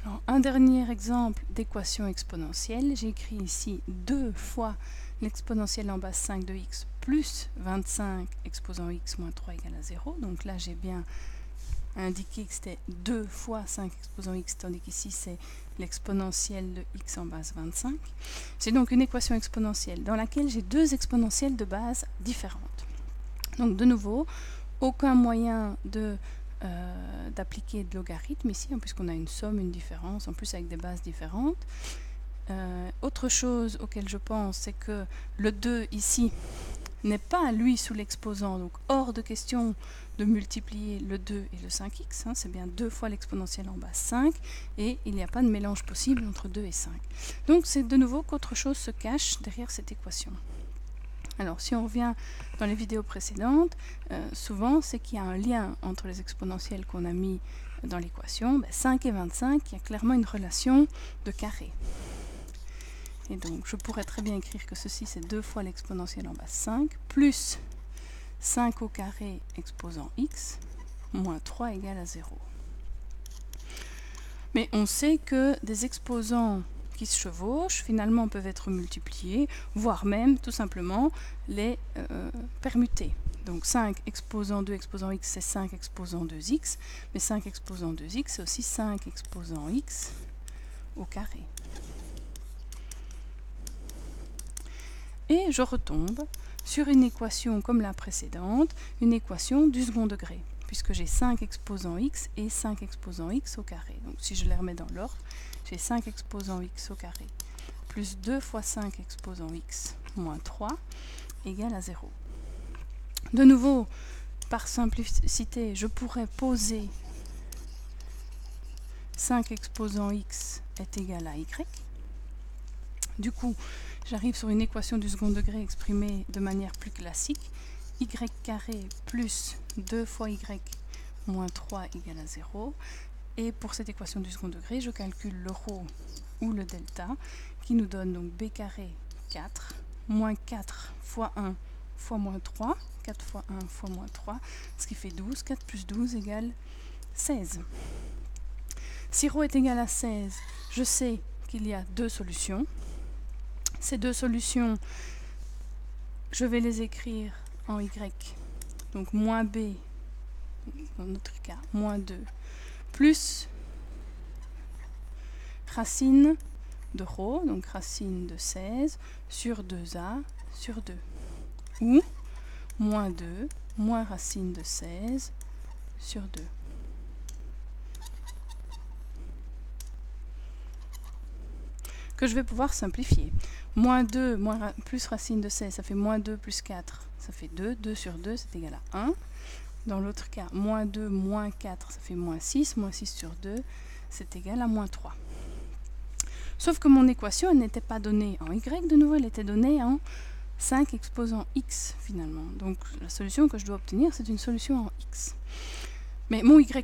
Alors, un dernier exemple d'équation exponentielle. J'ai écrit ici 2 fois l'exponentielle en base 5 de x plus 25 exposant x moins 3 égale à 0. Donc là, j'ai bien indiqué que c'était 2 fois 5 exposant x, tandis qu'ici, c'est l'exponentielle de x en base 25. C'est donc une équation exponentielle dans laquelle j'ai 2 exponentielles de base différentes. Donc de nouveau, aucun moyen d'appliquer de logarithme ici, puisqu'on a une somme, une différence, en plus avec des bases différentes. Autre chose auquel je pense, c'est que le 2 ici n'est pas lui sous l'exposant, donc hors de question de multiplier le 2 et le 5x, c'est bien 2 fois l'exponentielle en base 5, et il n'y a pas de mélange possible entre 2 et 5. Donc c'est de nouveau qu'autre chose se cache derrière cette équation. Alors si on revient dans les vidéos précédentes, souvent c'est qu'il y a un lien entre les exponentielles qu'on a mis dans l'équation. 5 et 25, il y a clairement une relation de carré. Et donc je pourrais très bien écrire que ceci c'est 2 fois l'exponentielle en base 5 plus 5 au carré exposant x moins 3 égale à 0. Mais on sait que des exposants qui se chevauchent finalement peuvent être multipliés, voire même tout simplement les permuter. Donc 5 exposant 2 exposant x, c'est 5 exposant 2x, mais 5 exposant 2x, c'est aussi 5 exposant x au carré. Et je retombe sur une équation comme la précédente, une équation du second degré, puisque j'ai 5 exposant x et 5 exposant x au carré. Donc si je les remets dans l'ordre, j'ai 5 exposant x au carré plus 2 fois 5 exposant x moins 3 égale à 0. De nouveau, par simplicité, je pourrais poser 5 exposant x est égal à y. Du coup, j'arrive sur une équation du second degré exprimée de manière plus classique. Y carré plus 2 fois y moins 3 égale à 0. Et pour cette équation du second degré, je calcule le ρ ou le delta, qui nous donne donc b carré 4, moins 4 fois 1 fois moins 3, 4 fois 1 fois moins 3, ce qui fait 12. 4 plus 12 égale 16. Si ρ est égal à 16, je sais qu'il y a deux solutions. Ces deux solutions, je vais les écrire en y, donc moins b, dans notre cas, moins 2, plus racine de ρ, donc racine de 16, sur 2a sur 2, ou moins 2, moins racine de 16 sur 2. Que je vais pouvoir simplifier. Moins 2 plus racine de 16, ça fait moins 2 plus 4, ça fait 2. 2 sur 2, c'est égal à 1. Dans l'autre cas, moins 2 moins 4, ça fait moins 6. Moins 6 sur 2, c'est égal à moins 3. Sauf que mon équation, elle n'était pas donnée en y, de nouveau, elle était donnée en 5 exposant x, finalement. Donc la solution que je dois obtenir, c'est une solution en x. Mais mon y1,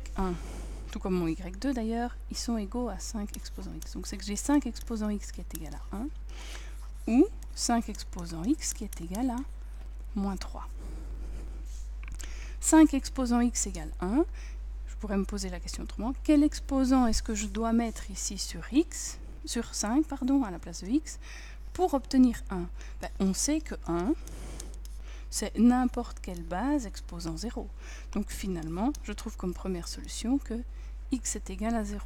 tout comme mon y2 d'ailleurs, ils sont égaux à 5 exposant x. Donc c'est que j'ai 5 exposant x qui est égal à 1, ou 5 exposant x qui est égal à moins 3. 5 exposant x égale 1, je pourrais me poser la question autrement, quel exposant est-ce que je dois mettre ici sur 5 à la place de x, pour obtenir 1? On sait que 1, c'est n'importe quelle base exposant 0. Donc finalement, je trouve comme première solution que x est égal à 0.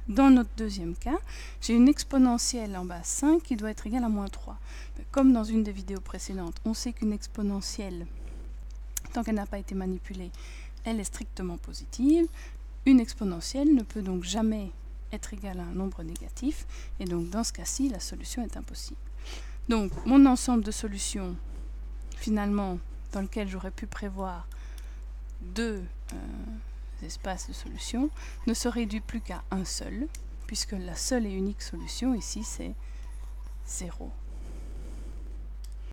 Dans notre deuxième cas, j'ai une exponentielle en base 5 qui doit être égale à moins 3. Comme dans une des vidéos précédentes, on sait qu'une exponentielle, tant qu'elle n'a pas été manipulée, elle est strictement positive. Une exponentielle ne peut donc jamais être égale à un nombre négatif, et donc dans ce cas-ci, la solution est impossible. Donc mon ensemble de solutions, finalement, dans lequel j'aurais pu prévoir deux espaces de solution, ne se réduit plus qu'à un seul, puisque la seule et unique solution ici, c'est 0.